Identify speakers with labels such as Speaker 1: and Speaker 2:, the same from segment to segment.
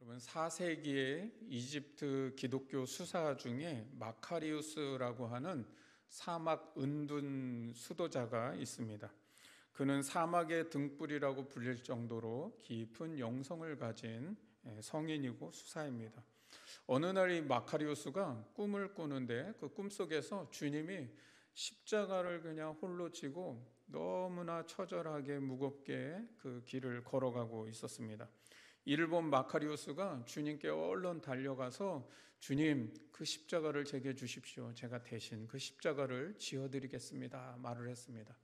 Speaker 1: 여러분 4세기의 이집트 기독교 수사 중에 마카리우스라고 하는 사막 은둔 수도자가 있습니다. 그는 사막의 등불이라고 불릴 정도로 깊은 영성을 가진 성인이고 수사입니다. 어느 날 이 마카리우스가 꿈을 꾸는데 그 꿈속에서 주님이 십자가를 그냥 홀로 지고 너무나 처절하게 무겁게 그 길을 걸어가고 있었습니다. 이를 본 마카리우스가 주님께 얼른 달려가서 주님, 그 십자가를 제게 주십시오. 제가 대신 그 십자가를 지어드리겠습니다. 말을 했습니다.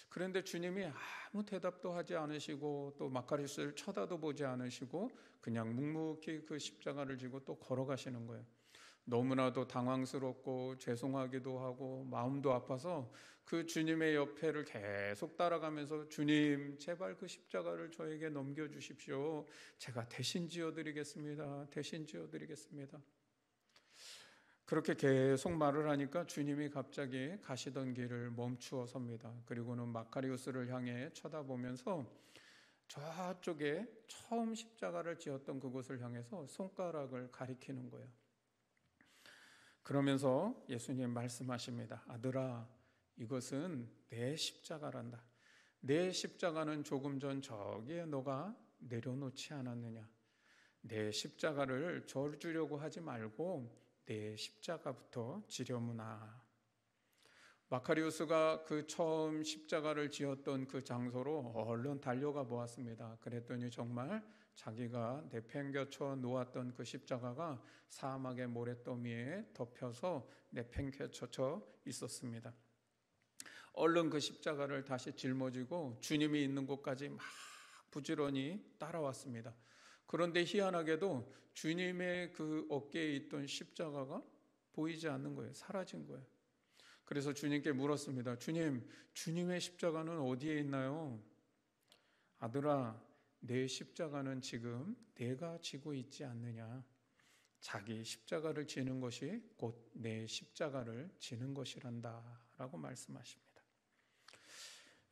Speaker 1: 그런데 주님이 아무 대답도 하지 않으시고 또 마카리우스를 쳐다도 보지 않으시고 그냥 묵묵히 그 십자가를 지고 또 걸어가시는 거예요. 너무나도 당황스럽고 죄송하기도 하고 마음도 아파서 그 주님의 옆에를 계속 따라가면서 주님, 제발 그 십자가를 저에게 넘겨주십시오. 제가 대신 지어드리겠습니다. 대신 지어드리겠습니다. 그렇게 계속 말을 하니까 주님이 갑자기 가시던 길을 멈추어 섭니다. 그리고는 마카리우스를 향해 쳐다보면서 저쪽에 처음 십자가를 지었던 그곳을 향해서 손가락을 가리키는 거예요. 그러면서 예수님 말씀하십니다. 아들아, 이것은 내 십자가란다. 내 십자가는 조금 전 저기에 너가 내려놓지 않았느냐. 내 십자가를 져주려고 하지 말고 내 십자가부터 지려무나. 마카리우스가 그 처음 십자가를 지었던 그 장소로 얼른 달려가 보았습니다. 그랬더니 정말 자기가 내팽겨쳐 놓았던 그 십자가가 사막의 모래더미에 덮여서 내팽겨쳐 있었습니다. 얼른 그 십자가를 다시 짊어지고 주님이 있는 곳까지 막 부지런히 따라왔습니다. 그런데 희한하게도 주님의 그 어깨에 있던 십자가가 보이지 않는 거예요. 사라진 거예요. 그래서 주님께 물었습니다. 주님, 주님의 십자가는 어디에 있나요? 아들아, 내 십자가는 지금 내가 지고 있지 않느냐. 자기 십자가를 지는 것이 곧 내 십자가를 지는 것이란다 라고 말씀하십니다.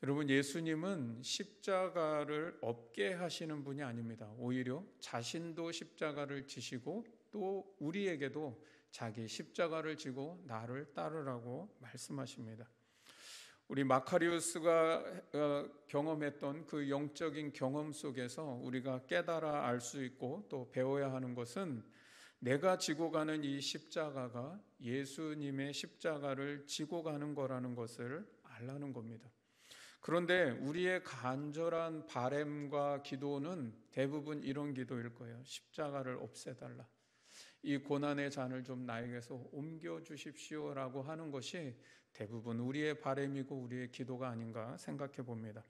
Speaker 1: 여러분, 예수님은 십자가를 없게 하시는 분이 아닙니다. 오히려 자신도 십자가를 지시고 또 우리에게도 자기 십자가를 지고 나를 따르라고 말씀하십니다. 우리 마카리우스가 경험했던 그 영적인 경험 속에서 우리가 깨달아 알 수 있고 또 배워야 하는 것은 내가 지고 가는 이 십자가가 예수님의 십자가를 지고 가는 거라는 것을 알라는 겁니다. 그런데 우리의 간절한 바램과 기도는 대부분 이런 기도일 거예요. 십자가를 없애달라. 이 고난의 잔을 좀 나에게서 옮겨주십시오라고 하는 것이 대부분 우리의 바램이고 우리의 기도가 아닌가 생각해 봅니다.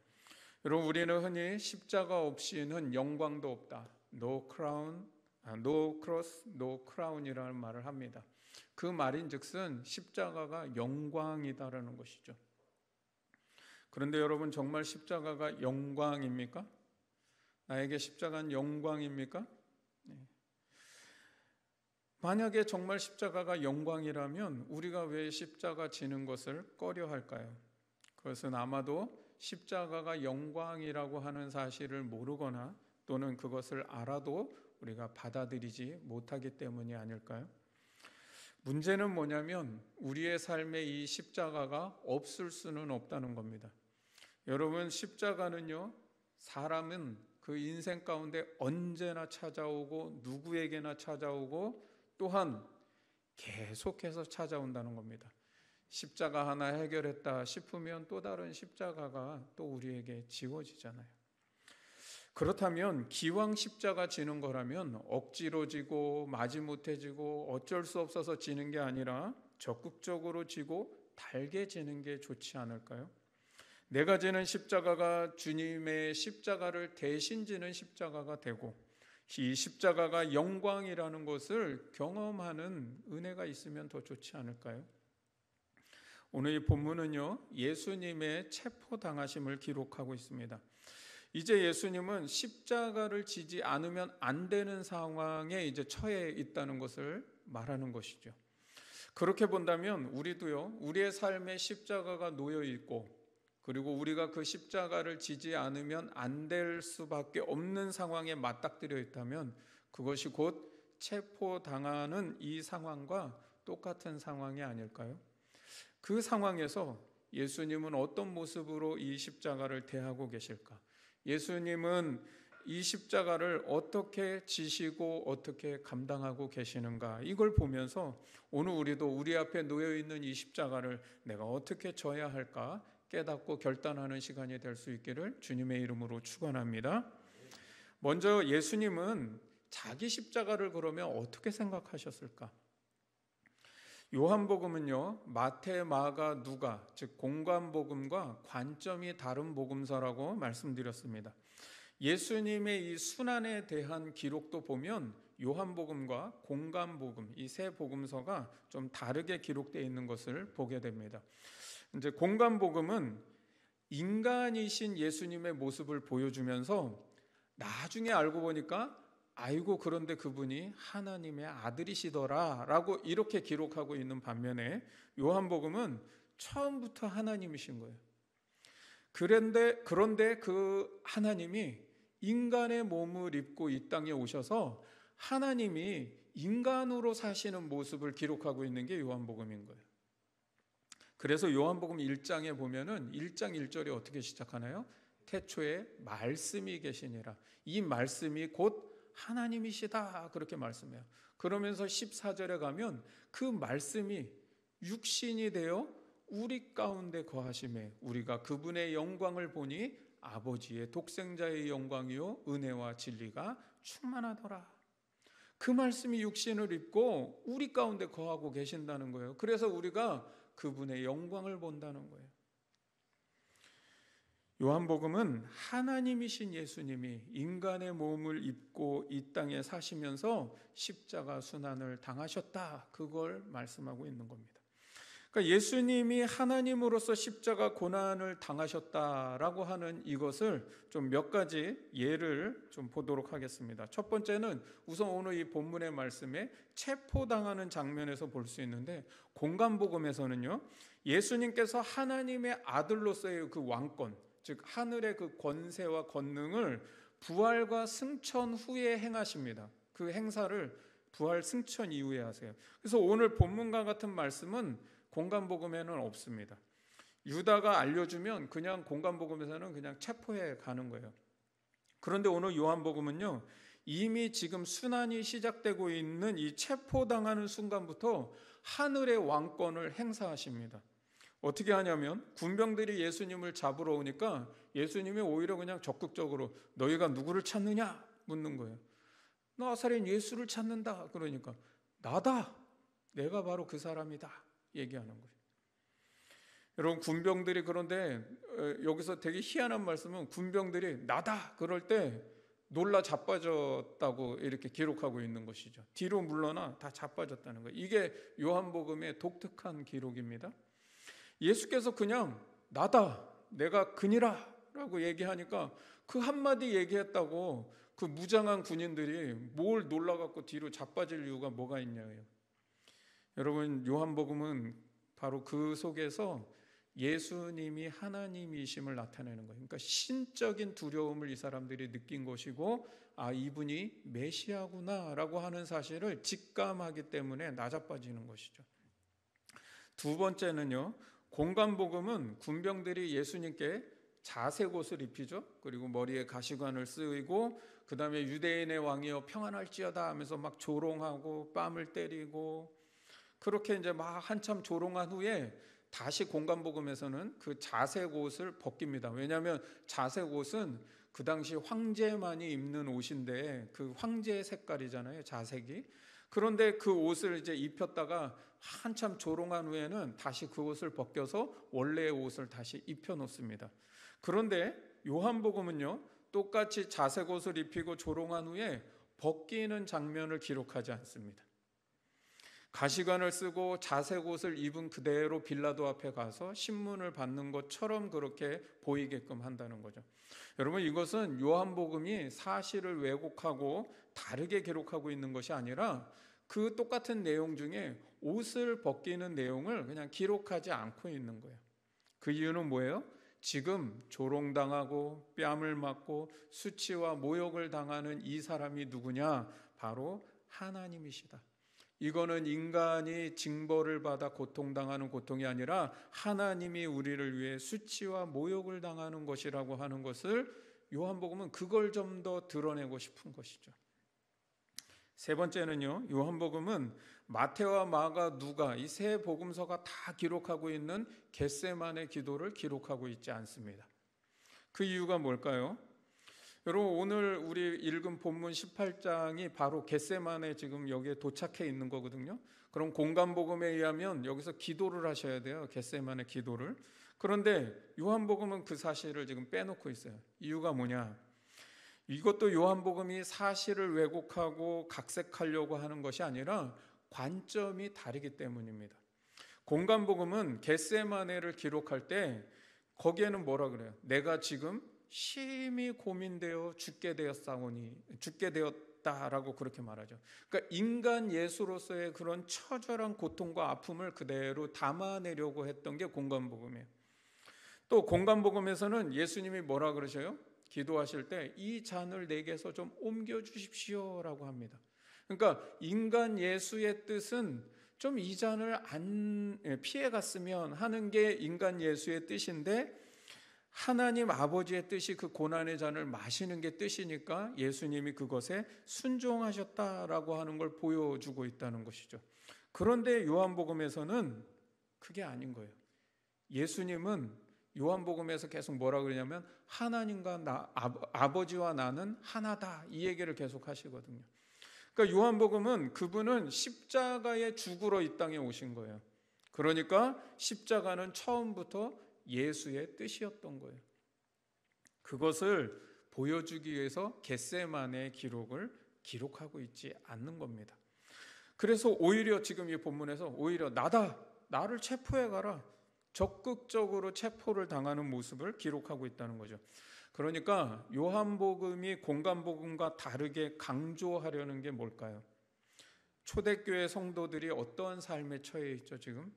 Speaker 1: 여러분, 우리는 흔히 십자가 없이는 영광도 없다. No crown, no cross, no crown이라는 말을 합니다. 그 말인즉슨 십자가가 영광이다라는 것이죠. 그런데 여러분, 정말 십자가가 영광입니까? 나에게 십자가는 영광입니까? 네. 만약에 정말 십자가가 영광이라면 우리가 왜 십자가 지는 것을 꺼려 할까요? 그것은 아마도 십자가가 영광이라고 하는 사실을 모르거나 또는 그것을 알아도 우리가 받아들이지 못하기 때문이 아닐까요? 문제는 뭐냐면 우리의 삶에 이 십자가가 없을 수는 없다는 겁니다. 여러분, 십자가는요, 사람은 그 인생 가운데 언제나 찾아오고 누구에게나 찾아오고 또한 계속해서 찾아온다는 겁니다. 십자가 하나 해결했다 싶으면 또 다른 십자가가 또 우리에게 지워지잖아요. 그렇다면 기왕 십자가 지는 거라면 억지로 지고 마지못해 지고 어쩔 수 없어서 지는 게 아니라 적극적으로 지고 달게 지는 게 좋지 않을까요? 내가 지는 십자가가 주님의 십자가를 대신 지는 십자가가 되고 이 십자가가 영광이라는 것을 경험하는 은혜가 있으면 더 좋지 않을까요? 오늘 이 본문은요, 예수님의 체포당하심을 기록하고 있습니다. 이제 예수님은 십자가를 지지 않으면 안 되는 상황에 이제 처해 있다는 것을 말하는 것이죠. 그렇게 본다면 우리도요, 우리의 삶에 십자가가 놓여 있고 그리고 우리가 그 십자가를 지지 않으면 안 될 수밖에 없는 상황에 맞닥뜨려 있다면 그것이 곧 체포당하는 이 상황과 똑같은 상황이 아닐까요? 그 상황에서 예수님은 어떤 모습으로 이 십자가를 대하고 계실까? 예수님은 이 십자가를 어떻게 지시고 어떻게 감당하고 계시는가? 이걸 보면서 오늘 우리도 우리 앞에 놓여 있는 이 십자가를 내가 어떻게 져야 할까 깨닫고 결단하는 시간이 될 수 있기를 주님의 이름으로 축원합니다. 먼저 예수님은 자기 십자가를 그러면 어떻게 생각하셨을까? 요한복음은요, 마태, 마가, 누가, 즉 공관복음과 관점이 다른 복음서라고 말씀드렸습니다. 예수님의 이 순환에 대한 기록도 보면 요한복음과 공관복음, 이 세 복음서가 좀 다르게 기록되어 있는 것을 보게 됩니다. 이제 공관복음은 인간이신 예수님의 모습을 보여주면서 나중에 알고 보니까 아이고 그런데 그분이 하나님의 아들이시더라 라고 이렇게 기록하고 있는 반면에 요한복음은 처음부터 하나님이신 거예요. 그런데 그 하나님이 인간의 몸을 입고 이 땅에 오셔서 하나님이 인간으로 사시는 모습을 기록하고 있는 게 요한복음인 거예요. 그래서 요한복음 1장에 보면은 1장 1절이 어떻게 시작하나요? 태초에 말씀이 계시니라. 이 말씀이 곧 하나님이시다 그렇게 말씀해요. 그러면서 14절에 가면 그 말씀이 육신이 되어 우리 가운데 거하심에 우리가 그분의 영광을 보니 아버지의 독생자의 영광이요 은혜와 진리가 충만하더라. 그 말씀이 육신을 입고 우리 가운데 거하고 계신다는 거예요. 그래서 우리가 그분의 영광을 본다는 거예요. 요한복음은 하나님이신 예수님이 인간의 몸을 입고 이 땅에 사시면서 십자가 순환을 당하셨다. 그걸 말씀하고 있는 겁니다. 그러니까 예수님이 하나님으로서 십자가 고난을 당하셨다라고 하는 이것을 좀 몇 가지 예를 좀 보도록 하겠습니다. 첫 번째는 우선 오늘 이 본문의 말씀에 체포당하는 장면에서 볼 수 있는데 공관복음에서는요. 예수님께서 하나님의 아들로서의 그 왕권, 즉 하늘의 그 권세와 권능을 부활과 승천 후에 행하십니다. 그 행사를 부활 승천 이후에 하세요. 그래서 오늘 본문과 같은 말씀은 공관복음에는 없습니다. 유다가 알려주면 그냥 공관복음에서는 그냥 체포해 가는 거예요. 그런데 오늘 요한복음은요, 이미 지금 순환이 시작되고 있는 이 체포당하는 순간부터 하늘의 왕권을 행사하십니다. 어떻게 하냐면 군병들이 예수님을 잡으러 오니까 예수님이 오히려 그냥 적극적으로 너희가 누구를 찾느냐 묻는 거예요. 나사렛 예수를 찾는다. 그러니까 나다. 내가 바로 그 사람이다. 얘기하는 거예요. 여러분 군병들이 그런데 여기서 되게 희한한 말씀은 군병들이 나다 그럴 때 놀라 자빠졌다고 이렇게 기록하고 있는 것이죠. 뒤로 물러나 다 자빠졌다는 거예요. 이게 요한복음의 독특한 기록입니다. 예수께서 그냥 나다 내가 그니라 라고 얘기하니까 그 한마디 얘기했다고 그 무장한 군인들이 뭘 놀라갖고 뒤로 자빠질 이유가 뭐가 있냐고요. 여러분 요한복음은 바로 그 속에서 예수님이 하나님이심을 나타내는 거예요. 그러니까 신적인 두려움을 이 사람들이 느낀 것이고 아 이분이 메시아구나 라고 하는 사실을 직감하기 때문에 나자빠지는 것이죠. 두 번째는요. 공관복음은 군병들이 예수님께 자색 옷을 입히죠. 그리고 머리에 가시관을 쓰이고 그 다음에 유대인의 왕이여 평안할지어다 하면서 막 조롱하고 뺨을 때리고 그렇게 이제 막 한참 조롱한 후에 다시 공관복음에서는 그 자색 옷을 벗깁니다. 왜냐하면 자색 옷은 그 당시 황제만이 입는 옷인데 그 황제의 색깔이잖아요. 자색이. 그런데 그 옷을 이제 입혔다가 한참 조롱한 후에는 다시 그 옷을 벗겨서 원래의 옷을 다시 입혀 놓습니다. 그런데 요한복음은요. 똑같이 자색 옷을 입히고 조롱한 후에 벗기는 장면을 기록하지 않습니다. 가시관을 쓰고 자색 옷을 입은 그대로 빌라도 앞에 가서 신문을 받는 것처럼 그렇게 보이게끔 한다는 거죠. 여러분 이것은 요한복음이 사실을 왜곡하고 다르게 기록하고 있는 것이 아니라 그 똑같은 내용 중에 옷을 벗기는 내용을 그냥 기록하지 않고 있는 거예요. 그 이유는 뭐예요? 지금 조롱당하고 뺨을 맞고 수치와 모욕을 당하는 이 사람이 누구냐? 바로 하나님이시다. 이거는 인간이 징벌을 받아 고통당하는 고통이 아니라 하나님이 우리를 위해 수치와 모욕을 당하는 것이라고 하는 것을 요한복음은 그걸 좀 더 드러내고 싶은 것이죠. 세 번째는요, 요한복음은 마태와 마가, 누가 이 세 복음서가 다 기록하고 있는 겟세마네 기도를 기록하고 있지 않습니다. 그 이유가 뭘까요? 여러분, 오늘 우리 읽은 본문 18장이 바로 겟세마네 지금 여기에 도착해 있는 거거든요. 그럼 공간복음에 의하면 여기서 기도를 하셔야 돼요. 겟세마네 기도를. 그런데 요한복음은 그 사실을 지금 빼놓고 있어요. 이유가 뭐냐? 이것도 요한복음이 사실을 왜곡하고 각색하려고 하는 것이 아니라 관점이 다르기 때문입니다. 공간복음은 겟세마네를 기록할 때 거기에는 뭐라 그래요? 내가 지금 심히 고민되어 죽게 되었다라고 그렇게 말하죠. 그러니까 인간 예수로서의 그런 처절한 고통과 아픔을 그대로 담아내려고 했던 게 공간복음이에요. 또 공간복음에서는 예수님이 뭐라 그러셔요? 기도하실 때 이 잔을 내게서 좀 옮겨 주십시오라고 합니다. 그러니까 인간 예수의 뜻은 좀 이 잔을 안 피해갔으면 하는 게 인간 예수의 뜻인데, 하나님 아버지의 뜻이 그 고난의 잔을 마시는 게 뜻이니까 예수님이 그것에 순종하셨다라고 하는 걸 보여주고 있다는 것이죠. 그런데 요한복음에서는 그게 아닌 거예요. 예수님은 요한복음에서 계속 뭐라 그러냐면 하나님과 아버지와 나는 하나다, 이 얘기를 계속 하시거든요. 그러니까 요한복음은 그분은 십자가에 죽으러 이 땅에 오신 거예요. 그러니까 십자가는 처음부터 예수의 뜻이었던 거예요. 그것을 보여주기 위해서 겟세마네 기록을 기록하고 있지 않는 겁니다. 그래서 오히려 지금 이 본문에서 오히려 나를 체포해 가라, 적극적으로 체포를 당하는 모습을 기록하고 있다는 거죠. 그러니까 요한복음이 공간복음과 다르게 강조하려는 게 뭘까요? 초대교회 성도들이 어떠한 삶에 처해 있죠 지금?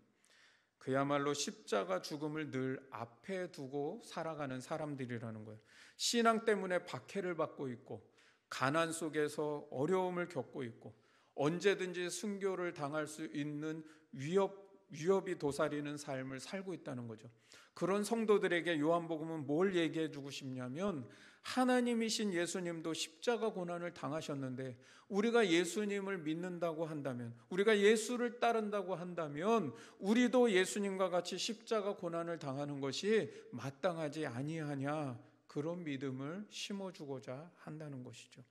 Speaker 1: 그야말로 십자가 죽음을 늘 앞에 두고 살아가는 사람들이라는 거예요. 신앙 때문에 박해를 받고 있고, 가난 속에서 어려움을 겪고 있고, 언제든지 순교를 당할 수 있는 위협이 도사리는 삶을 살고 있다는 거죠. 그런 성도들에게 요한복음은 뭘 얘기해 주고 싶냐면, 하나님이신 예수님도 십자가 고난을 당하셨는데 우리가 예수님을 믿는다고 한다면, 우리가 예수를 따른다고 한다면 우리도 예수님과 같이 십자가 고난을 당하는 것이 마땅하지 아니하냐, 그런 믿음을 심어주고자 한다는 것이죠.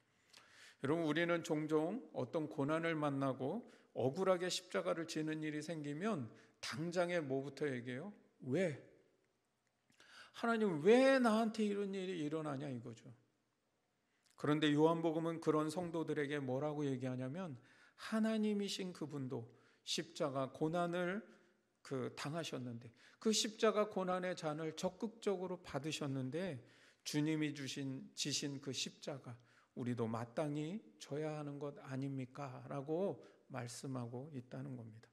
Speaker 1: 여러분, 우리는 종종 어떤 고난을 만나고 억울하게 십자가를 지는 일이 생기면 당장에 뭐부터 얘기해요? 왜? 하나님, 왜 나한테 이런 일이 일어나냐, 이거죠. 그런데 요한복음은 그런 성도들에게 뭐라고 얘기하냐면, 하나님이신 그분도 십자가 고난을 당하셨는데, 그 십자가 고난의 잔을 적극적으로 받으셨는데, 주님이 지신 그 십자가 우리도 마땅히 져야 하는 것 아닙니까? 라고 말씀하고 있다는 겁니다.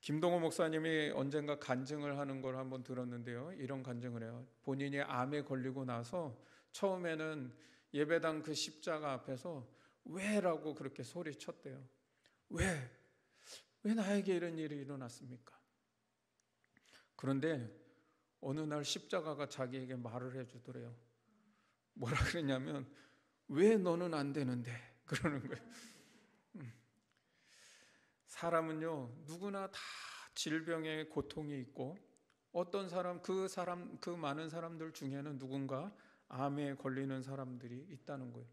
Speaker 1: 김동호 목사님이 언젠가 간증을 하는 걸 한번 들었는데요, 이런 간증을 해요. 본인이 암에 걸리고 나서 처음에는 예배당 그 십자가 앞에서 왜라고 그렇게 소리쳤대요. 왜 나에게 이런 일이 일어났습니까? 그런데 어느 날 십자가가 자기에게 말을 해주더래요. 뭐라 그랬냐면, 왜 너는 안 되는데? 그러는 거예요. 사람은요, 누구나 다 질병의 고통이 있고, 어떤 그 많은 사람들 중에는 누군가 암에 걸리는 사람들이 있다는 거예요.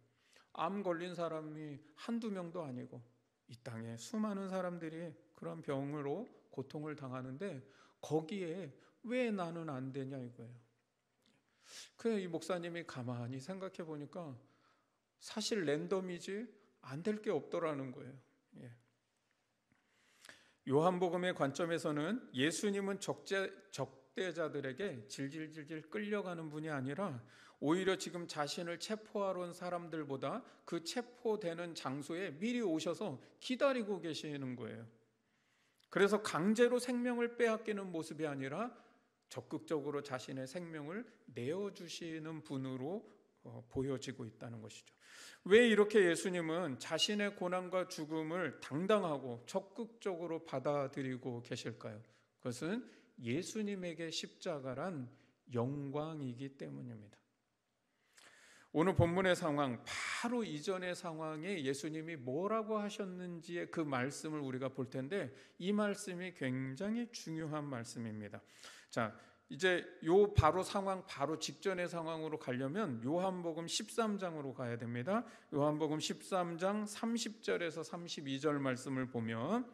Speaker 1: 암 걸린 사람이 한두 명도 아니고 이 땅에 수많은 사람들이 그런 병으로 고통을 당하는데, 거기에 왜 나는 안 되냐 이거예요. 그래서 이 목사님이 가만히 생각해 보니까 사실 랜덤이지 안 될 게 없더라는 거예요. 요한복음의 관점에서는 예수님은 적대자들에게 질질질질 끌려가는 분이 아니라 오히려 지금 자신을 체포하러 온 사람들보다 그 체포되는 장소에 미리 오셔서 기다리고 계시는 거예요. 그래서 강제로 생명을 빼앗기는 모습이 아니라 적극적으로 자신의 생명을 내어주시는 분으로 보여지고 있다는 것이죠. 왜 이렇게 예수님은 자신의 고난과 죽음을 당당하고 적극적으로 받아들이고 계실까요? 그것은 예수님에게 십자가란 영광이기 때문입니다. 오늘 본문의 상황, 바로 이전의 상황에 예수님이 뭐라고 하셨는지의 그 말씀을 우리가 볼 텐데, 이 말씀이 굉장히 중요한 말씀입니다. 자, 이제 요 바로 상황, 바로 직전의 상황으로 가려면 요한복음 13장으로 가야 됩니다. 요한복음 13장 30절에서 32절 말씀을 보면,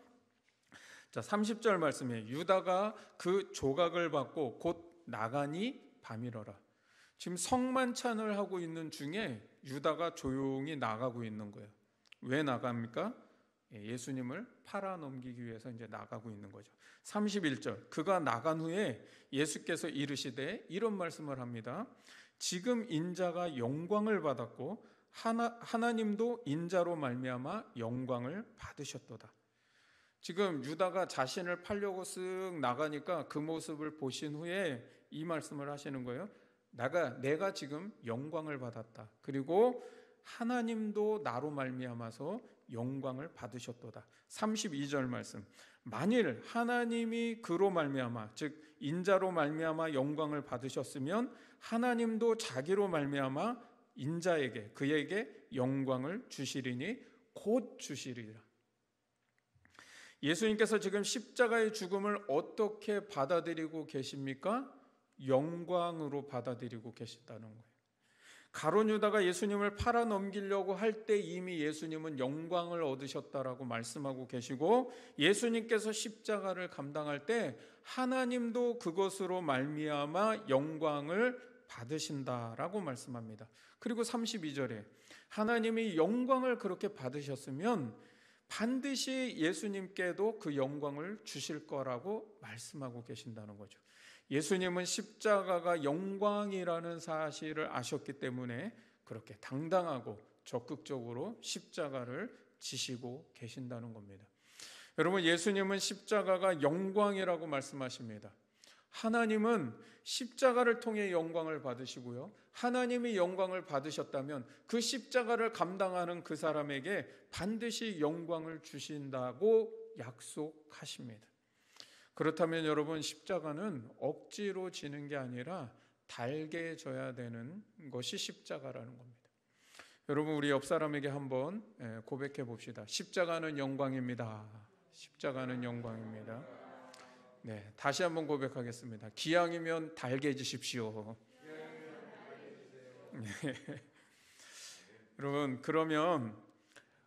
Speaker 1: 자, 30절 말씀에 유다가 그 조각을 받고 곧 나가니 밤이러라. 지금 성만찬을 하고 있는 중에 유다가 조용히 나가고 있는 거예요. 왜 나갑니까? 예수님을 팔아넘기기 위해서 이제 나가고 있는 거죠. 31절, 그가 나간 후에 예수께서 이르시되 이런 말씀을 합니다. 지금 인자가 영광을 받았고 하나님도 인자로 말미암아 영광을 받으셨도다. 지금 유다가 자신을 팔려고 쓱 나가니까 그 모습을 보신 후에 이 말씀을 하시는 거예요. 내가 지금 영광을 받았다. 그리고 하나님도 나로 말미암아서 영광을 받으셨도다. 32절 말씀. 만일 하나님이 그로 말미암아, 즉 인자로 말미암아 영광을 받으셨으면 하나님도 자기로 말미암아 인자에게, 그에게 영광을 주시리니 곧 주시리라. 예수님께서 지금 십자가의 죽음을 어떻게 받아들이고 계십니까? 영광으로 받아들이고 계신다는 거예요. 가룟 유다가 예수님을 팔아넘기려고 할 때 이미 예수님은 영광을 얻으셨다라고 말씀하고 계시고, 예수님께서 십자가를 감당할 때 하나님도 그것으로 말미암아 영광을 받으신다라고 말씀합니다. 그리고 32절에 하나님이 영광을 그렇게 받으셨으면 반드시 예수님께도 그 영광을 주실 거라고 말씀하고 계신다는 거죠. 예수님은 십자가가 영광이라는 사실을 아셨기 때문에 그렇게 당당하고 적극적으로 십자가를 지시고 계신다는 겁니다. 여러분, 예수님은 십자가가 영광이라고 말씀하십니다. 하나님은 십자가를 통해 영광을 받으시고요, 하나님이 영광을 받으셨다면 그 십자가를 감당하는 그 사람에게 반드시 영광을 주신다고 약속하십니다. 그렇다면 여러분, 십자가는 억지로 지는 게 아니라 달게 져야 되는 것이 십자가라는 겁니다. 여러분, 우리 옆 사람에게 한번 고백해 봅시다. 십자가는 영광입니다. 십자가는 영광입니다. 네, 다시 한번 고백하겠습니다. 기왕이면 달게 지십시오. 네. 여러분, 그러면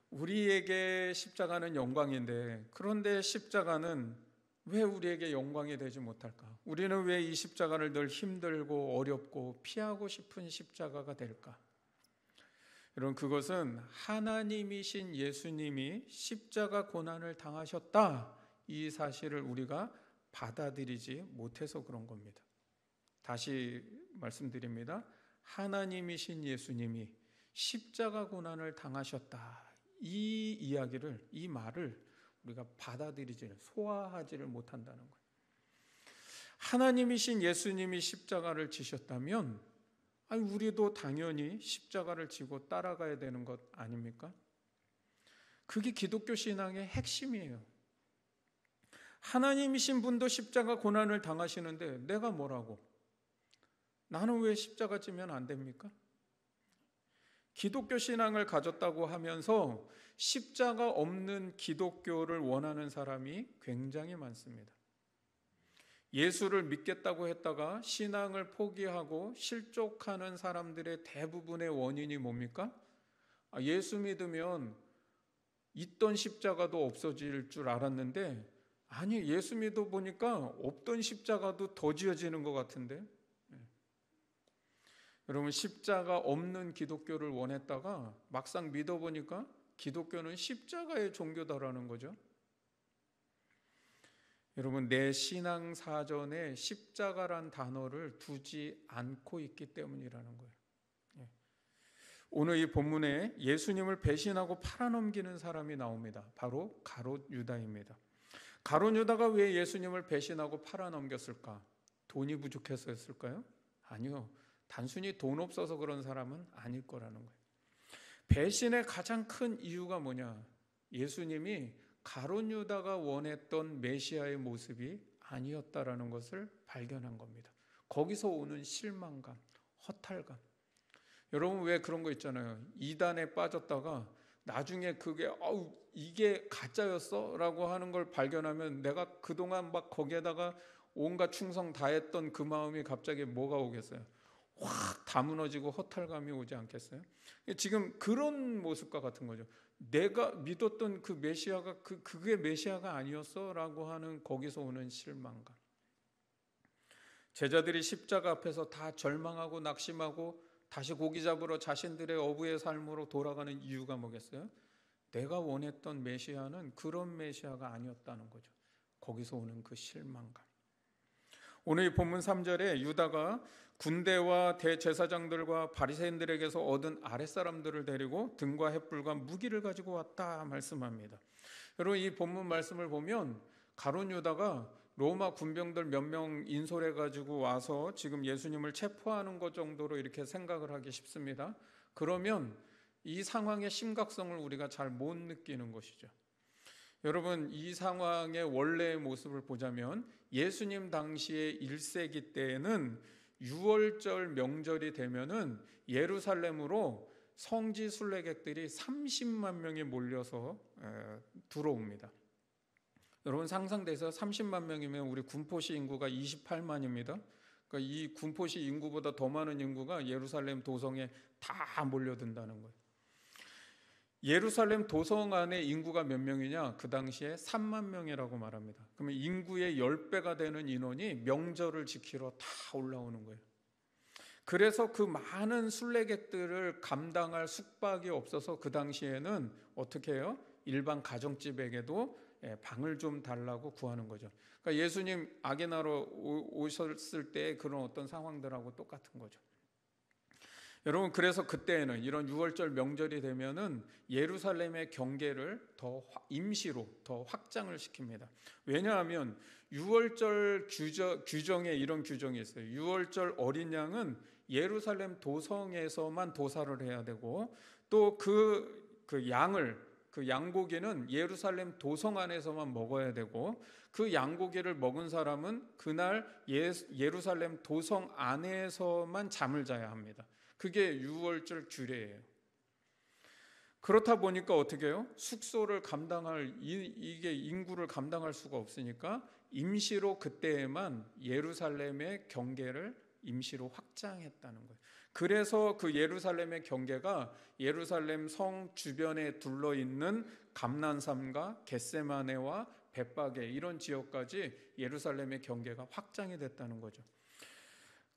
Speaker 1: 우리에게 십자가는 영광인데, 그런데 십자가는 왜 우리에게 영광이 되지 못할까? 우리는 왜 이 십자가를 늘 힘들고 어렵고 피하고 싶은 십자가가 될까? 여러분, 그것은 하나님이신 예수님이 십자가 고난을 당하셨다, 이 사실을 우리가 받아들이지 못해서 그런 겁니다. 다시 말씀드립니다. 하나님이신 예수님이 십자가 고난을 당하셨다, 이 이야기를, 이 말을 우리가 받아들이지는, 소화하지를 못한다는 거예요. 하나님이신 예수님이 십자가를 지셨다면 우리도 당연히 십자가를 지고 따라가야 되는 것 아닙니까? 그게 기독교 신앙의 핵심이에요. 하나님이신 분도 십자가 고난을 당하시는데 내가 뭐라고? 나는 왜 십자가 지면 안 됩니까? 기독교 신앙을 가졌다고 하면서 십자가 없는 기독교를 원하는 사람이 굉장히 많습니다. 예수를 믿겠다고 했다가 신앙을 포기하고 실족하는 사람들의 대부분의 원인이 뭡니까? 예수 믿으면 있던 십자가도 없어질 줄 알았는데, 아니, 예수 믿어 보니까 없던 십자가도 더 지어지는 것 같은데. 여러분, 십자가 없는 기독교를 원했다가 막상 믿어보니까 기독교는 십자가의 종교다라는 거죠. 여러분, 내 신앙 사전에 십자가란 단어를 두지 않고 있기 때문이라는 거예요. 오늘 이 본문에 예수님을 배신하고 팔아넘기는 사람이 나옵니다. 바로 가롯 유다입니다. 가롯 유다가 왜 예수님을 배신하고 팔아넘겼을까? 돈이 부족해서였을까요? 아니요. 단순히 돈 없어서 그런 사람은 아닐 거라는 거예요. 배신의 가장 큰 이유가 뭐냐? 예수님이 가룟 유다가 원했던 메시아의 모습이 아니었다라는 것을 발견한 겁니다. 거기서 오는 실망감, 허탈감. 여러분 왜 그런 거 있잖아요. 이단에 빠졌다가 나중에 그게 이게 가짜였어? 라고 하는 걸 발견하면 내가 그동안 막 거기에다가 온갖 충성 다했던 그 마음이 갑자기 뭐가 오겠어요? 확 다 무너지고 허탈감이 오지 않겠어요? 지금 그런 모습과 같은 거죠. 내가 믿었던 그 메시아가 그게 메시아가 아니었어? 라고 하는 거기서 오는 실망감. 제자들이 십자가 앞에서 다 절망하고 낙심하고 다시 고기 잡으러 자신들의 어부의 삶으로 돌아가는 이유가 뭐겠어요? 내가 원했던 메시아는 그런 메시아가 아니었다는 거죠. 거기서 오는 그 실망감. 오늘 이 본문 3절에 유다가 군대와 대제사장들과 바리새인들에게서 얻은 아랫사람들을 데리고 등과 횃불과 무기를 가지고 왔다 말씀합니다. 여러분 이 본문 말씀을 보면 가룟 유다가 로마 군병들 몇 명 인솔해 가지고 와서 지금 예수님을 체포하는 것 정도로 이렇게 생각을 하기 쉽습니다. 그러면 이 상황의 심각성을 우리가 잘 못 느끼는 것이죠. 여러분 이 상황의 원래의 모습을 보자면 예수님 당시의 1세기 때에는 6월절 명절이 되면은 예루살렘으로 성지 순례객들이 30만 명이 몰려서 들어옵니다. 여러분 상상돼서 30만 명이면 우리 군포시 인구가 28만입니다. 그러니까 이 군포시 인구보다 더 많은 인구가 예루살렘 도성에 다 몰려든다는 거예요. 예루살렘 도성 안에 인구가 몇 명이냐? 그 당시에 3만 명이라고 말합니다. 그러면 인구의 10배가 되는 인원이 명절을 지키러 다 올라오는 거예요. 그래서 그 많은 순례객들을 감당할 숙박이 없어서 그 당시에는 어떻게 해요? 일반 가정집에게도 방을 좀 달라고 구하는 거죠. 그러니까 예수님 아게나로 오셨을 때 그런 어떤 상황들하고 똑같은 거죠. 여러분 그래서 그때에는 이런 6월절 명절이 되면은 예루살렘의 경계를 더 임시로 더 확장을 시킵니다. 왜냐하면 6월절 규정에 이런 규정이 있어요. 6월절 어린 양은 예루살렘 도성에서만 도살을 해야 되고 또 그 양고기는 예루살렘 도성 안에서만 먹어야 되고 그 양고기를 먹은 사람은 그날 예루살렘 도성 안에서만 잠을 자야 합니다. 그게 6월절 규례예요. 그렇다 보니까 어떻게 해요? 숙소를 감당할 이게 인구를 감당할 수가 없으니까 임시로 그때에만 예루살렘의 경계를 임시로 확장했다는 거예요. 그래서 그 예루살렘의 경계가 예루살렘 성 주변에 둘러 있는 감난산과 겟세마네와 벳바게 이런 지역까지 예루살렘의 경계가 확장이 됐다는 거죠.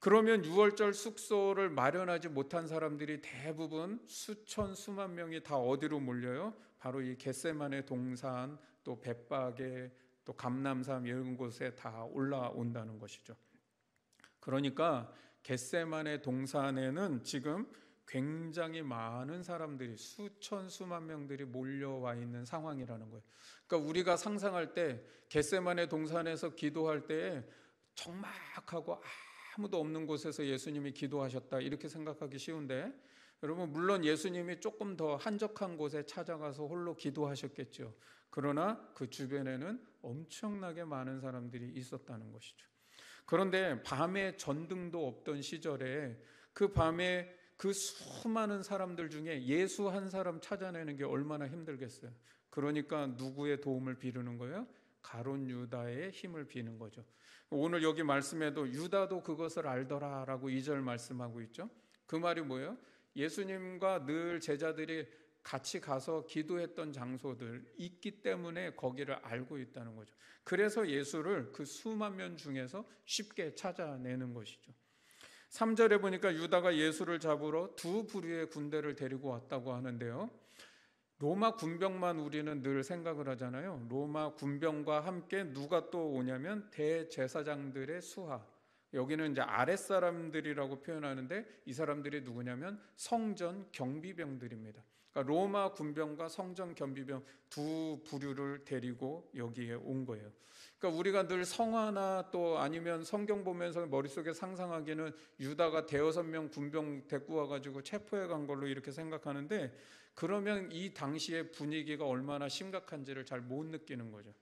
Speaker 1: 그러면 6월절 숙소를 마련하지 못한 사람들이 대부분 수만 명이 다 어디로 몰려요? 바로 이 겟세마네 동산, 또 벳바게, 또 감람산 이런 곳에 다 올라온다는 것이죠. 그러니까 겟세마네 동산에는 지금 굉장히 많은 사람들이 수만 명들이 몰려와 있는 상황이라는 거예요. 그러니까 우리가 상상할 때 겟세마네 동산에서 기도할 때에 적막하고 아무도 없는 곳에서 예수님이 기도하셨다 이렇게 생각하기 쉬운데 여러분 물론 예수님이 조금 더 한적한 곳에 찾아가서 홀로 기도하셨겠죠. 그러나 그 주변에는 엄청나게 많은 사람들이 있었다는 것이죠. 그런데 밤에 전등도 없던 시절에 그 밤에 그 수많은 사람들 중에 예수 한 사람 찾아내는 게 얼마나 힘들겠어요. 그러니까 누구의 도움을 비르는 거예요? 가룟 유다의 힘을 비는 거죠. 오늘 여기 말씀에도 유다도 그것을 알더라라고 2절 말씀하고 있죠. 그 말이 뭐예요? 예수님과 늘 제자들이 같이 가서 기도했던 장소들 있기 때문에 거기를 알고 있다는 거죠. 그래서 예수를 그 수만 명 중에서 쉽게 찾아내는 것이죠. 3절에 보니까 유다가 예수를 잡으러 두 부류의 군대를 데리고 왔다고 하는데요. 로마 군병만 우리는 늘 생각을 하잖아요. 로마 군병과 함께 누가 또 오냐면 대제사장들의 수하, 여기는 이제 아랫사람들이라고 표현하는데 이 사람들이 누구냐면 성전 경비병들입니다. 그러니까 로마 군병과 성전 경비병 두 부류를 데리고 여기에 온 거예요. 그러니까 우리가 늘 성화나 또 아니면 성경 보면서 머릿속에 상상하기는 유다가 대여섯 명 군병 데리고 와가지고 체포해 간 걸로 이렇게 생각하는데, 그러면 이 당시의 분위기가 얼마나 심각한지를 잘 못 느끼는 거죠.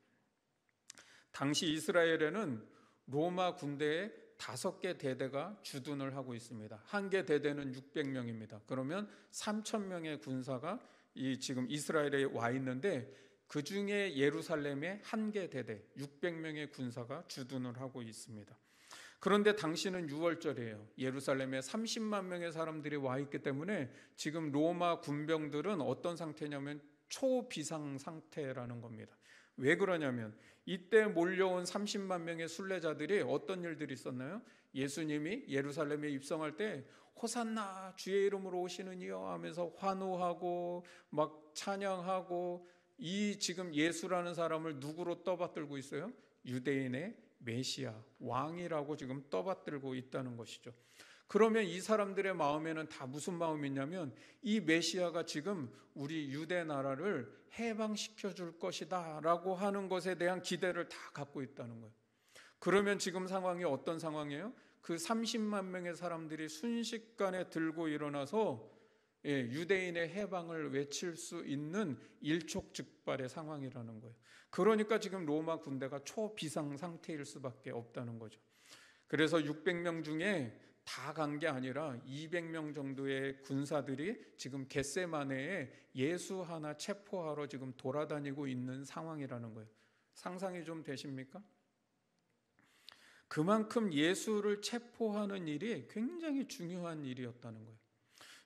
Speaker 1: 당시 이스라엘에는 로마 군대에 5개 대대가 주둔을 하고 있습니다. 한 개 대대는 600명입니다. 그러면 3,000명의 군사가 지금 이스라엘에 와 있는데, 그 중에 예루살렘에 한 개 대대 600명의 군사가 주둔을 하고 있습니다. 그런데 당시는 6월절이에요. 예루살렘에 30만 명의 사람들이 와 있기 때문에 지금 로마 군병들은 어떤 상태냐면 초비상 상태라는 겁니다. 왜 그러냐면 이때 몰려온 30만 명의 순례자들이 어떤 일들이 있었나요? 예수님이 예루살렘에 입성할 때 호산나 주의 이름으로 오시는 이여 하면서 환호하고 막 찬양하고, 이 지금 예수라는 사람을 누구로 떠받들고 있어요? 유대인의 메시아, 왕이라고 지금 떠받들고 있다는 것이죠. 그러면 이 사람들의 마음에는 다 무슨 마음이 있냐면 이 메시아가 지금 우리 유대 나라를 해방시켜 줄 것이다 라고 하는 것에 대한 기대를 다 갖고 있다는 거예요. 그러면 지금 상황이 어떤 상황이에요? 그 30만 명의 사람들이 순식간에 들고 일어나서 유대인의 해방을 외칠 수 있는 일촉즉발의 상황이라는 거예요. 그러니까 지금 로마 군대가 초비상 상태일 수밖에 없다는 거죠. 그래서 600명 중에 다 간 게 아니라 200명 정도의 군사들이 지금 겟세마네에 예수 하나 체포하러 지금 돌아다니고 있는 상황이라는 거예요. 상상이 좀 되십니까? 그만큼 예수를 체포하는 일이 굉장히 중요한 일이었다는 거예요.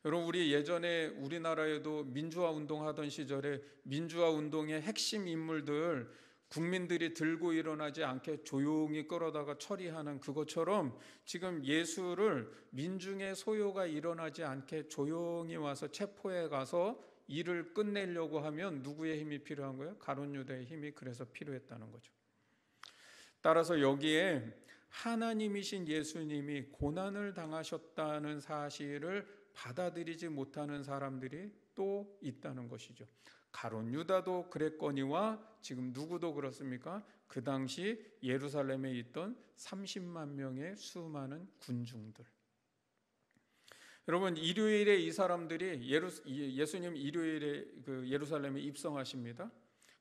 Speaker 1: 여러분, 우리 예전에 우리나라에도 민주화 운동하던 시절에 민주화 운동의 핵심 인물들, 국민들이 들고 일어나지 않게 조용히 끌어다가 처리하는 그것처럼 지금 예수를 민중의 소요가 일어나지 않게 조용히 와서 체포해 가서 일을 끝내려고 하면 누구의 힘이 필요한 거예요? 가룟 유다의 힘이 그래서 필요했다는 거죠. 따라서 여기에 하나님이신 예수님이 고난을 당하셨다는 사실을 받아들이지 못하는 사람들이 또 있다는 것이죠. 가룟 유다도 그랬거니와 지금 누구도 그렇습니까? 그 당시 예루살렘에 있던 30만 명의 수많은 군중들. 여러분, 일요일에 이 사람들이 예수님 일요일에 그 예루살렘에 입성하십니다.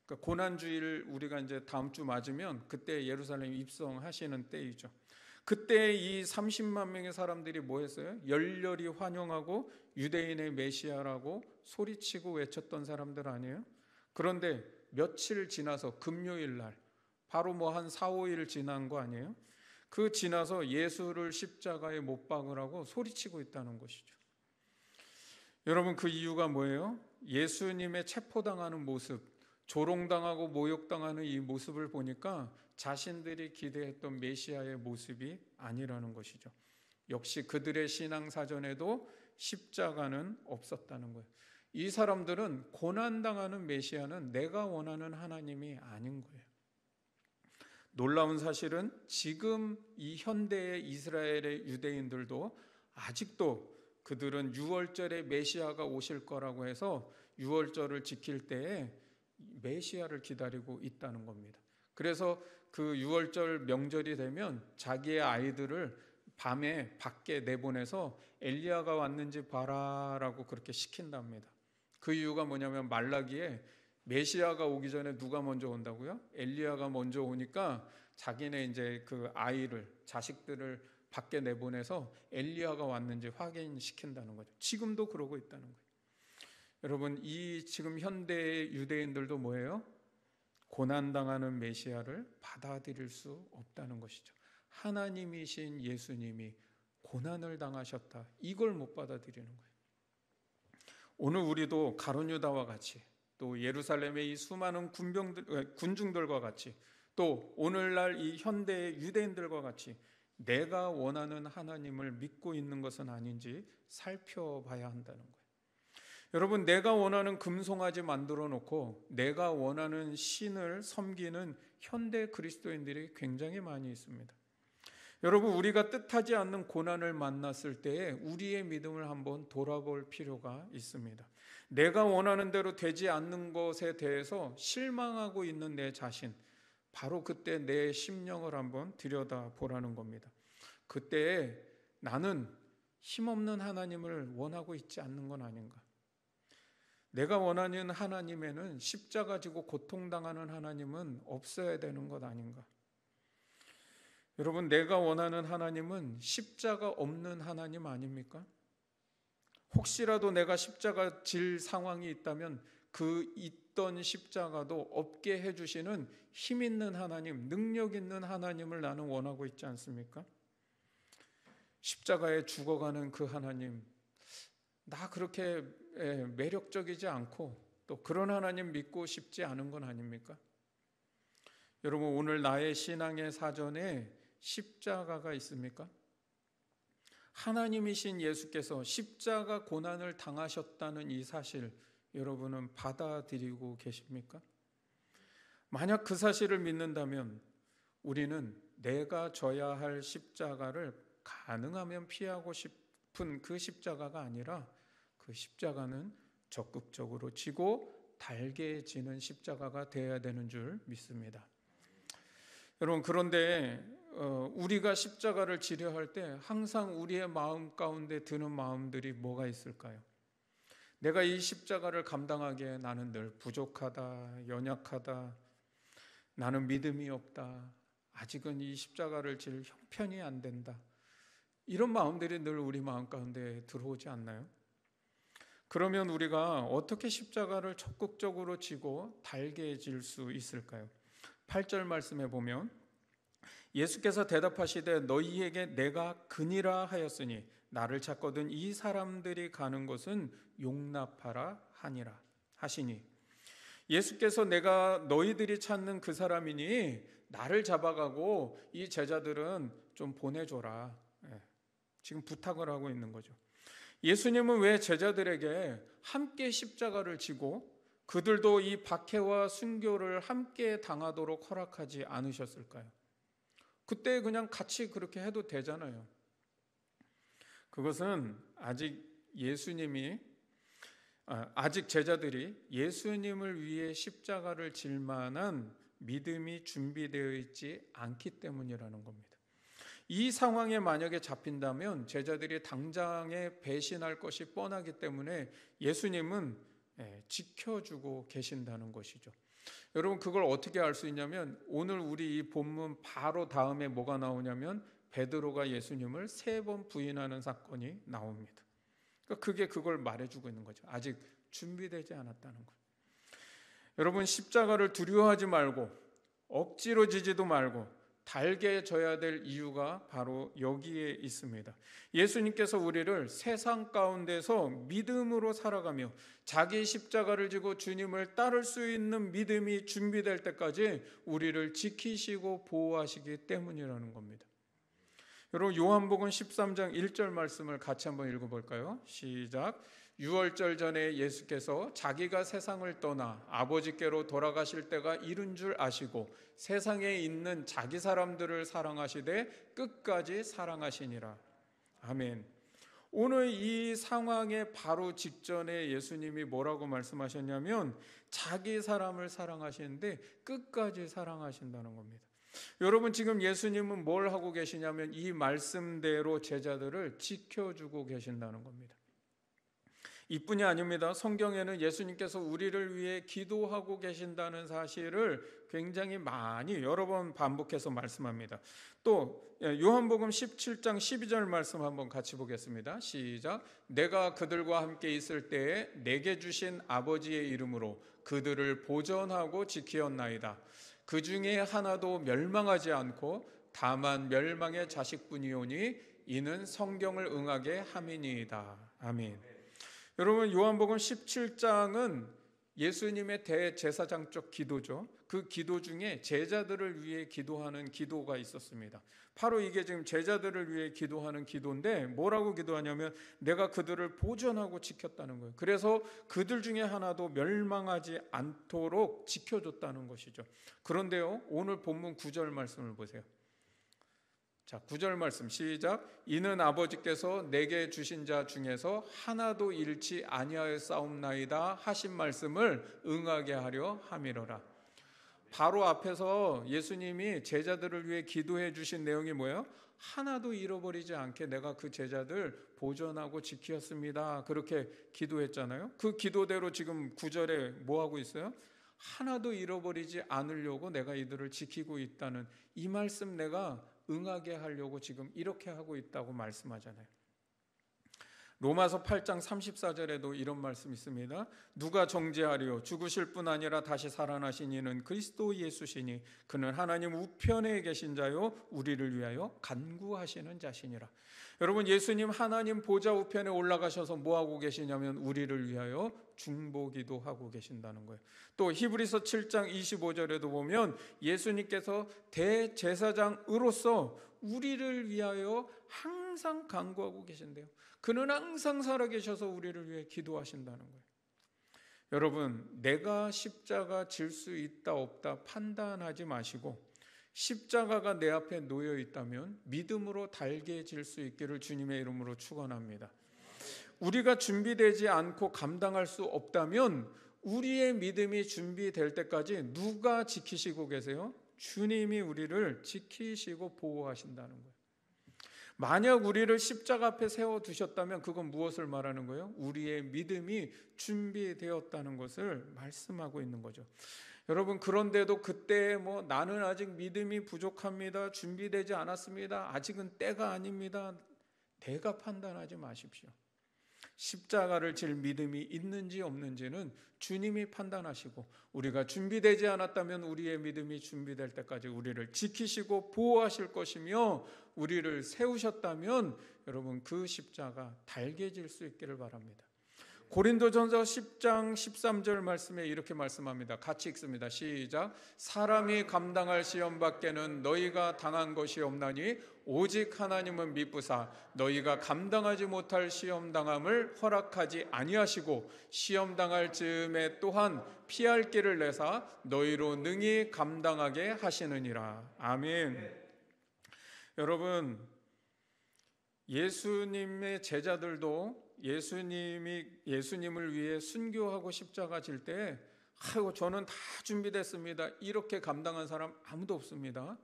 Speaker 1: 그러니까 고난주일 우리가 이제 다음 주 맞으면 그때 예루살렘 입성하시는 때이죠. 그때 이 30만 명의 사람들이 뭐 했어요? 열렬히 환영하고 유대인의 메시아라고 소리치고 외쳤던 사람들 아니에요? 그런데 며칠 지나서 금요일 날, 바로 뭐 한 4, 5일 지난 거 아니에요? 그 지나서 예수를 십자가에 못 박으라고 소리치고 있다는 것이죠. 여러분, 그 이유가 뭐예요? 예수님의 체포당하는 모습, 조롱당하고 모욕당하는 이 모습을 보니까 자신들이 기대했던 메시아의 모습이 아니라는 것이죠. 역시 그들의 신앙사전에도 십자가는 없었다는 거예요. 이 사람들은 고난당하는 메시아는 내가 원하는 하나님이 아닌 거예요. 놀라운 사실은 지금 이 현대의 이스라엘의 유대인들도 아직도 그들은 유월절에 메시아가 오실 거라고 해서 유월절을 지킬 때에 메시아를 기다리고 있다는 겁니다. 그래서 그 유월절 명절이 되면 자기의 아이들을 밤에 밖에 내보내서 엘리야가 왔는지 봐라라고 그렇게 시킨답니다. 그 이유가 뭐냐면 말라기에 메시아가 오기 전에 누가 먼저 온다고요? 엘리야가 먼저 오니까 자기네 이제 그 아이를, 자식들을 밖에 내보내서 엘리야가 왔는지 확인시킨다는 거죠. 지금도 그러고 있다는 거예요. 여러분, 이 지금 현대의 유대인들도 뭐예요? 고난당하는 메시아를 받아들일 수 없다는 것이죠. 하나님이신 예수님이 고난을 당하셨다, 이걸 못 받아들이는 거예요. 오늘 우리도 가룟 유다와 같이, 또 예루살렘의 이 수많은 군중들과 같이, 또 오늘날 이 현대의 유대인들과 같이 내가 원하는 하나님을 믿고 있는 것은 아닌지 살펴봐야 한다는 거예요. 여러분, 내가 원하는 금송아지 만들어 놓고 내가 원하는 신을 섬기는 현대 그리스도인들이 굉장히 많이 있습니다. 여러분, 우리가 뜻하지 않는 고난을 만났을 때에 우리의 믿음을 한번 돌아볼 필요가 있습니다. 내가 원하는 대로 되지 않는 것에 대해서 실망하고 있는 내 자신, 바로 그때 내 심령을 한번 들여다보라는 겁니다. 그때 나는 힘없는 하나님을 원하고 있지 않는 건 아닌가? 내가 원하는 하나님에는 십자가 지고 고통당하는 하나님은 없어야 되는 것 아닌가? 여러분, 내가 원하는 하나님은 십자가 없는 하나님 아닙니까? 혹시라도 내가 십자가 질 상황이 있다면 그 있던 십자가도 없게 해주시는 힘 있는 하나님, 능력 있는 하나님을 나는 원하고 있지 않습니까? 십자가에 죽어가는 그 하나님, 나 그렇게 매력적이지 않고 또 그런 하나님 믿고 싶지 않은 건 아닙니까? 여러분, 오늘 나의 신앙의 사전에 십자가가 있습니까? 하나님이신 예수께서 십자가 고난을 당하셨다는 이 사실, 여러분은 받아들이고 계십니까? 만약 그 사실을 믿는다면 우리는 내가 져야 할 십자가를 가능하면 피하고 싶은 그 십자가가 아니라 그 십자가는 적극적으로 지고 달게 지는 십자가가 되어야 되는 줄 믿습니다. 여러분, 그런데 우리가 십자가를 지려 할 때 항상 우리의 마음 가운데 드는 마음들이 뭐가 있을까요? 내가 이 십자가를 감당하기에 나는 늘 부족하다, 연약하다, 나는 믿음이 없다, 아직은 이 십자가를 질 형편이 안 된다, 이런 마음들이 늘 우리 마음 가운데 들어오지 않나요? 그러면 우리가 어떻게 십자가를 적극적으로 지고 달게 질 수 있을까요? 8절 말씀에 보면 예수께서 대답하시되 너희에게 내가 그니라 하였으니 나를 찾거든 이 사람들이 가는 곳은 용납하라 하니라 하시니, 예수께서 내가 너희들이 찾는 그 사람이니 나를 잡아가고 이 제자들은 좀 보내줘라, 지금 부탁을 하고 있는 거죠. 예수님은 왜 제자들에게 함께 십자가를 지고 그들도 이 박해와 순교를 함께 당하도록 허락하지 않으셨을까요? 그때 그냥 같이 그렇게 해도 되잖아요. 그것은 아직 제자들이 예수님을 위해 십자가를 질 만한 믿음이 준비되어 있지 않기 때문이라는 겁니다. 이 상황에 만약에 잡힌다면 제자들이 당장에 배신할 것이 뻔하기 때문에 예수님은 지켜주고 계신다는 것이죠. 여러분, 그걸 어떻게 알 수 있냐면 오늘 우리 이 본문 바로 다음에 뭐가 나오냐면 베드로가 예수님을 3번 부인하는 사건이 나옵니다. 그러니까 그걸 말해주고 있는 거죠. 아직 준비되지 않았다는 것. 여러분, 십자가를 두려워하지 말고 억지로 지지도 말고 달게 져야 될 이유가 바로 여기에 있습니다. 예수님께서 우리를 세상 가운데서 믿음으로 살아가며 자기 십자가를 지고 주님을 따를 수 있는 믿음이 준비될 때까지 우리를 지키시고 보호하시기 때문이라는 겁니다. 여러분, 요한복음 13장 1절 말씀을 같이 한번 읽어볼까요? 시작. 유월절 전에 예수께서 자기가 세상을 떠나 아버지께로 돌아가실 때가 이른 줄 아시고 세상에 있는 자기 사람들을 사랑하시되 끝까지 사랑하시니라. 아멘. 오늘 이 상황의 바로 직전에 예수님이 뭐라고 말씀하셨냐면 자기 사람을 사랑하시는데 끝까지 사랑하신다는 겁니다. 여러분, 지금 예수님은 뭘 하고 계시냐면 이 말씀대로 제자들을 지켜주고 계신다는 겁니다. 이뿐이 아닙니다. 성경에는 예수님께서 우리를 위해 기도하고 계신다는 사실을 굉장히 많이 여러 번 반복해서 말씀합니다. 또 요한복음 17장 12절 말씀 한번 같이 보겠습니다. 시작. 내가 그들과 함께 있을 때에 내게 주신 아버지의 이름으로 그들을 보전하고 지키었나이다. 그 중에 하나도 멸망하지 않고 다만 멸망의 자식뿐이오니 이는 성경을 응하게 함이니이다. 아멘. 여러분, 요한복음 17장은 예수님의 대제사장적 기도죠. 그 기도 중에 제자들을 위해 기도하는 기도가 있었습니다. 바로 이게 지금 제자들을 위해 기도하는 기도인데 뭐라고 기도하냐면 내가 그들을 보존하고 지켰다는 거예요. 그래서 그들 중에 하나도 멸망하지 않도록 지켜줬다는 것이죠. 그런데요, 오늘 본문 9절 말씀을 보세요. 자, 9절 말씀 시작. 이는 아버지께서 내게 주신 자 중에서 하나도 잃지 아니하였사옵나이다 하신 말씀을 응하게 하려 함이로라. 바로 앞에서 예수님이 제자들을 위해 기도해 주신 내용이 뭐예요? 하나도 잃어버리지 않게 내가 그 제자들 보존하고 지켰습니다. 그렇게 기도했잖아요. 그 기도대로 지금 9절에 뭐 하고 있어요? 하나도 잃어버리지 않으려고 내가 이들을 지키고 있다는 이 말씀 내가 응하게 하려고 지금 이렇게 하고 있다고 말씀하잖아요. 로마서 8장 34절에도 이런 말씀이 있습니다. 누가 정죄하리요? 죽으실 뿐 아니라 다시 살아나신 이는 그리스도 예수시니 그는 하나님 우편에 계신 자요 우리를 위하여 간구하시는 자시니라. 여러분, 예수님 하나님 보좌 우편에 올라가셔서 뭐하고 계시냐면 우리를 위하여 중보기도 하고 계신다는 거예요. 또 히브리서 7장 25절에도 보면 예수님께서 대제사장으로서 우리를 위하여 항상 간구하고 계신대요. 그는 항상 살아계셔서 우리를 위해 기도하신다는 거예요. 여러분, 내가 십자가 질 수 있다 없다 판단하지 마시고 십자가가 내 앞에 놓여 있다면 믿음으로 달게 질 수 있기를 주님의 이름으로 축원합니다. 우리가 준비되지 않고 감당할 수 없다면 우리의 믿음이 준비될 때까지 누가 지키시고 계세요? 주님이 우리를 지키시고 보호하신다는 거예요. 만약 우리를 십자가 앞에 세워두셨다면 그건 무엇을 말하는 거예요? 우리의 믿음이 준비되었다는 것을 말씀하고 있는 거죠. 여러분, 그런데도 그때 나는 아직 믿음이 부족합니다. 준비되지 않았습니다. 아직은 때가 아닙니다. 내가 판단하지 마십시오. 십자가를 질 믿음이 있는지 없는지는 주님이 판단하시고 우리가 준비되지 않았다면 우리의 믿음이 준비될 때까지 우리를 지키시고 보호하실 것이며 우리를 세우셨다면 여러분 그 십자가 달게 질 수 있기를 바랍니다. 고린도전서 10장 13절 말씀에 이렇게 말씀합니다. 같이 읽습니다. 시작. 사람이 감당할 시험 밖에는 너희가 당한 것이 없나니 오직 하나님은 미쁘사 너희가 감당하지 못할 시험 당함을 허락하지 아니하시고 시험 당할 즈음에 또한 피할 길을 내사 너희로 능히 감당하게 하시느니라. 아멘. 여러분, 예수님의 제자들도 예수님을 위해 순교하고 십자가 질 때 아이고 저는 다 준비됐습니다. 이렇게 감당한 사람 아무도 없습니다.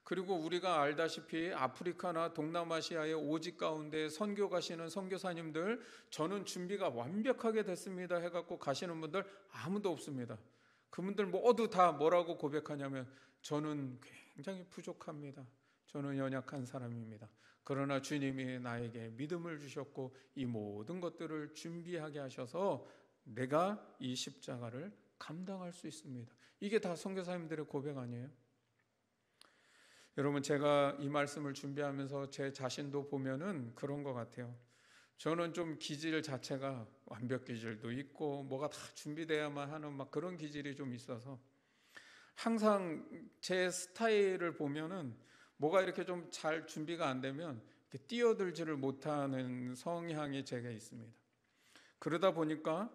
Speaker 1: 그리고 우리가 알다시피 아프리카나 동남아시아의 오직 가운데 선교 가시는 선교사님들 저는 준비가 완벽하게 됐습니다 해갖고 가시는 분들 아무도 없습니다. 그분들 모두 다 뭐라고 고백하냐면 저는 굉장히 부족합니다. 저는 연약한 사람입니다. 그러나 주님이 나에게 믿음을 주셨고 이 모든 것들을 준비하게 하셔서 내가 이 십자가를 감당할 수 있습니다. 이게 다 선교사님들의 고백 아니에요? 여러분, 제가 이 말씀을 준비하면서 제 자신도 보면은 그런 것 같아요. 저는 좀 기질 자체가 완벽 기질도 있고 뭐가 다 준비돼야만 하는 막 그런 기질이 좀 있어서 항상 제 스타일을 보면은 뭐가 이렇게 좀 잘 준비가 안 되면 뛰어들지를 못하는 성향이 제게 있습니다. 그러다 보니까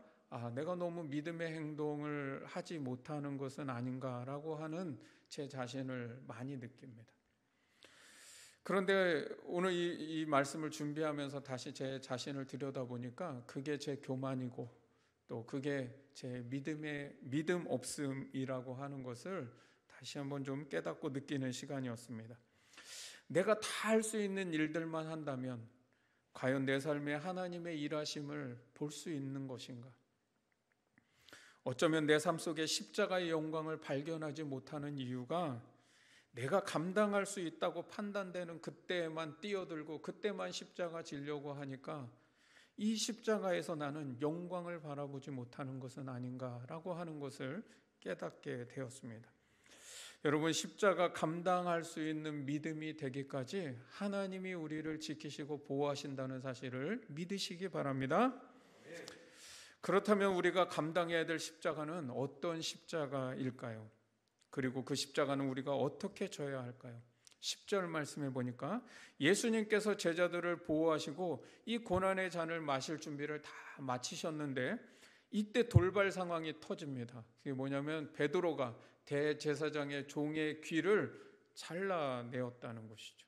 Speaker 1: 내가 너무 믿음의 행동을 하지 못하는 것은 아닌가라고 하는 제 자신을 많이 느낍니다. 그런데 오늘 이 말씀을 준비하면서 다시 제 자신을 들여다보니까 그게 제 교만이고 또 그게 제 믿음 없음이라고 하는 것을 다시 한번 좀 깨닫고 느끼는 시간이었습니다. 내가 다 할 수 있는 일들만 한다면 과연 내 삶에 하나님의 일하심을 볼 수 있는 것인가? 어쩌면 내 삶 속에 십자가의 영광을 발견하지 못하는 이유가 내가 감당할 수 있다고 판단되는 그때만 뛰어들고 그때만 십자가 지려고 하니까 이 십자가에서 나는 영광을 바라보지 못하는 것은 아닌가라고 하는 것을 깨닫게 되었습니다. 여러분, 십자가 감당할 수 있는 믿음이 되기까지 하나님이 우리를 지키시고 보호하신다는 사실을 믿으시기 바랍니다. 그렇다면 우리가 감당해야 될 십자가는 어떤 십자가일까요? 그리고 그 십자가는 우리가 어떻게 져야 할까요? 10절 말씀해 보니까 예수님께서 제자들을 보호하시고 이 고난의 잔을 마실 준비를 다 마치셨는데 이때 돌발 상황이 터집니다. 그게 뭐냐면 베드로가 대제사장의 종의 귀를 잘라내었다는 것이죠.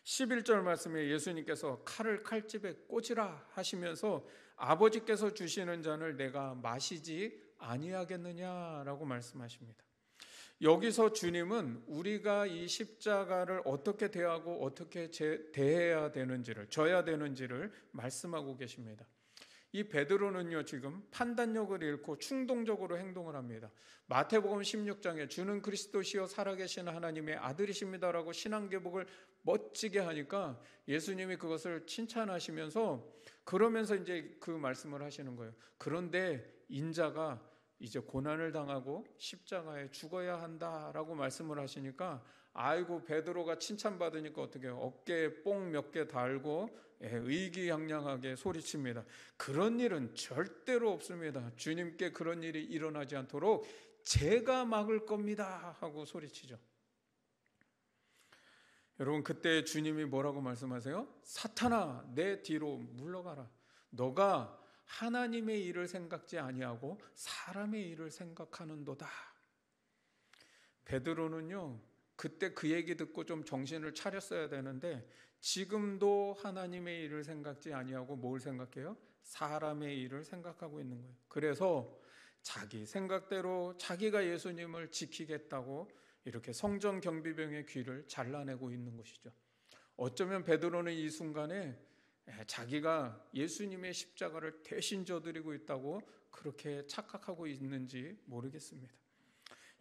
Speaker 1: 11절 말씀에 예수님께서 칼을 칼집에 꽂으라 하시면서 아버지께서 주시는 잔을 내가 마시지 아니하겠느냐라고 말씀하십니다. 여기서 주님은 우리가 이 십자가를 어떻게 대하고 어떻게 대해야 되는지를, 져야 되는지를 말씀하고 계십니다. 이 베드로는요, 지금 판단력을 잃고 충동적으로 행동을 합니다. 마태복음 16장에 주는 그리스도시요 살아계신 하나님의 아들이십니다라고 신앙개복을 멋지게 하니까 예수님이 그것을 칭찬하시면서 그러면서 이제 그 말씀을 하시는 거예요. 그런데 인자가 이제 고난을 당하고 십자가에 죽어야 한다라고 말씀을 하시니까 아이고, 베드로가 칭찬받으니까 어떻게 해요? 어깨에 뽕 몇 개 달고 의기양양하게 소리칩니다. 그런 일은 절대로 없습니다. 주님께 그런 일이 일어나지 않도록 제가 막을 겁니다 하고 소리치죠. 여러분, 그때 주님이 뭐라고 말씀하세요? 사탄아, 내 뒤로 물러가라. 너가 하나님의 일을 생각지 아니하고 사람의 일을 생각하는도다. 베드로는요, 그때 그 얘기 듣고 좀 정신을 차렸어야 되는데 지금도 하나님의 일을 생각지 아니하고 뭘 생각해요? 사람의 일을 생각하고 있는 거예요. 그래서 자기 생각대로 자기가 예수님을 지키겠다고 이렇게 성전 경비병의 귀를 잘라내고 있는 것이죠. 어쩌면 베드로는 이 순간에 자기가 예수님의 십자가를 대신 져드리고 있다고 그렇게 착각하고 있는지 모르겠습니다.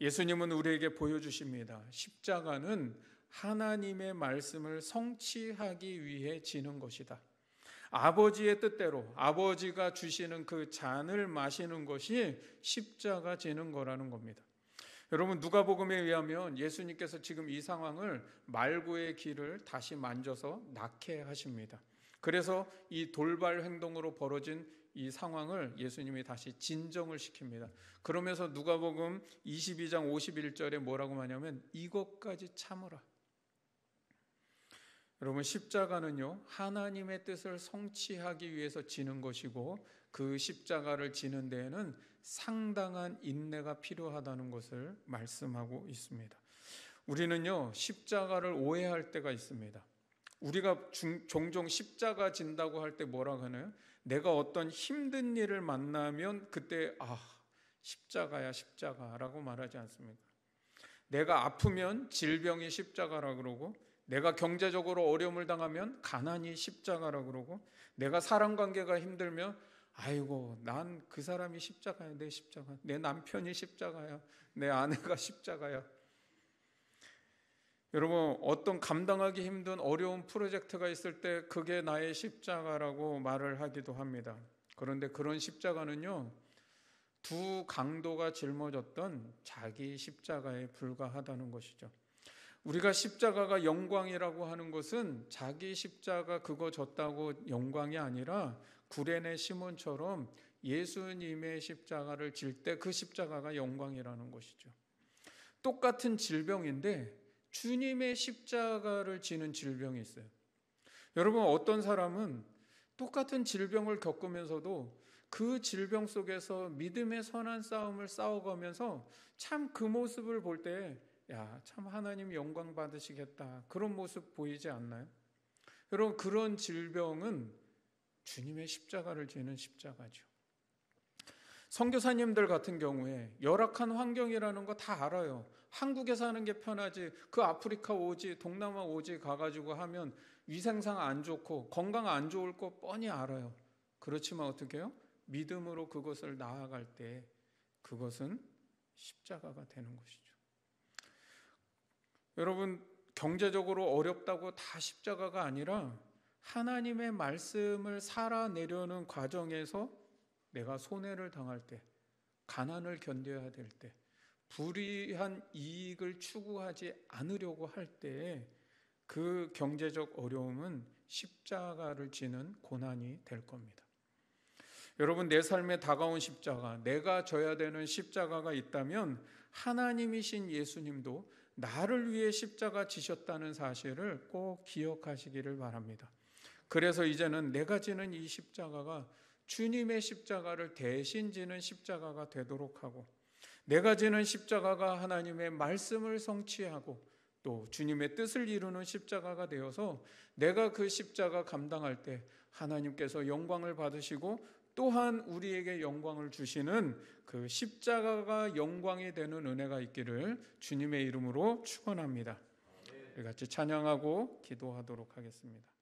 Speaker 1: 예수님은 우리에게 보여주십니다. 십자가는 하나님의 말씀을 성취하기 위해 지는 것이다. 아버지의 뜻대로 아버지가 주시는 그 잔을 마시는 것이 십자가 지는 거라는 겁니다. 여러분, 누가복음에 의하면 예수님께서 지금 이 상황을 말구의 귀를 다시 만져서 낫게 하십니다. 그래서 이 돌발 행동으로 벌어진 이 상황을 예수님이 다시 진정을 시킵니다. 그러면서 누가복음 22장 51절에 뭐라고 하냐면 이것까지 참으라. 여러분, 십자가는요, 하나님의 뜻을 성취하기 위해서 지는 것이고 그 십자가를 지는 데에는 상당한 인내가 필요하다는 것을 말씀하고 있습니다. 우리는요, 십자가를 오해할 때가 있습니다. 우리가 종종 십자가 진다고 할 때 뭐라고 하나요? 내가 어떤 힘든 일을 만나면 그때 십자가야 십자가라고 말하지 않습니까? 내가 아프면 질병이 십자가라 그러고, 내가 경제적으로 어려움을 당하면 가난이 십자가라 그러고, 내가 사람관계가 힘들면 아이고, 난 그 사람이 십자가야, 내 십자가, 내 남편이 십자가야, 내 아내가 십자가야. 여러분, 어떤 감당하기 힘든 어려운 프로젝트가 있을 때 그게 나의 십자가라고 말을 하기도 합니다. 그런데 그런 십자가는요, 두 강도가 짊어졌던 자기 십자가에 불과하다는 것이죠. 우리가 십자가가 영광이라고 하는 것은 자기 십자가 그거 졌다고 영광이 아니라 구레네 시몬처럼 예수님의 십자가를 질 때 그 십자가가 영광이라는 것이죠. 똑같은 질병인데 주님의 십자가를 지는 질병이 있어요. 여러분, 어떤 사람은 똑같은 질병을 겪으면서도 그 질병 속에서 믿음의 선한 싸움을 싸워가면서 참 그 모습을 볼 때 참 하나님 영광 받으시겠다, 그런 모습 보이지 않나요? 여러분, 그런 질병은 주님의 십자가를 지는 십자가죠. 선교사님들 같은 경우에 열악한 환경이라는 거 다 알아요. 한국에 사는 게 편하지, 그 아프리카 오지, 동남아 오지 가가지고 하면 위생상 안 좋고 건강 안 좋을 거 뻔히 알아요. 그렇지만 어떻게 해요? 믿음으로 그것을 나아갈 때 그것은 십자가가 되는 것이죠. 여러분, 경제적으로 어렵다고 다 십자가가 아니라 하나님의 말씀을 살아내려는 과정에서 내가 손해를 당할 때, 가난을 견뎌야 될 때, 불이한 이익을 추구하지 않으려고 할 때 그 경제적 어려움은 십자가를 지는 고난이 될 겁니다. 여러분, 내 삶에 다가온 십자가, 내가 져야 되는 십자가가 있다면 하나님이신 예수님도 나를 위해 십자가 지셨다는 사실을 꼭 기억하시기를 바랍니다. 그래서 이제는 내가 지는 이 십자가가 주님의 십자가를 대신 지는 십자가가 되도록 하고, 내가 지는 십자가가 하나님의 말씀을 성취하고 또 주님의 뜻을 이루는 십자가가 되어서 내가 그 십자가 감당할 때 하나님께서 영광을 받으시고 또한 우리에게 영광을 주시는 그 십자가가 영광이 되는 은혜가 있기를 주님의 이름으로 축원합니다. 우리 같이 찬양하고 기도하도록 하겠습니다.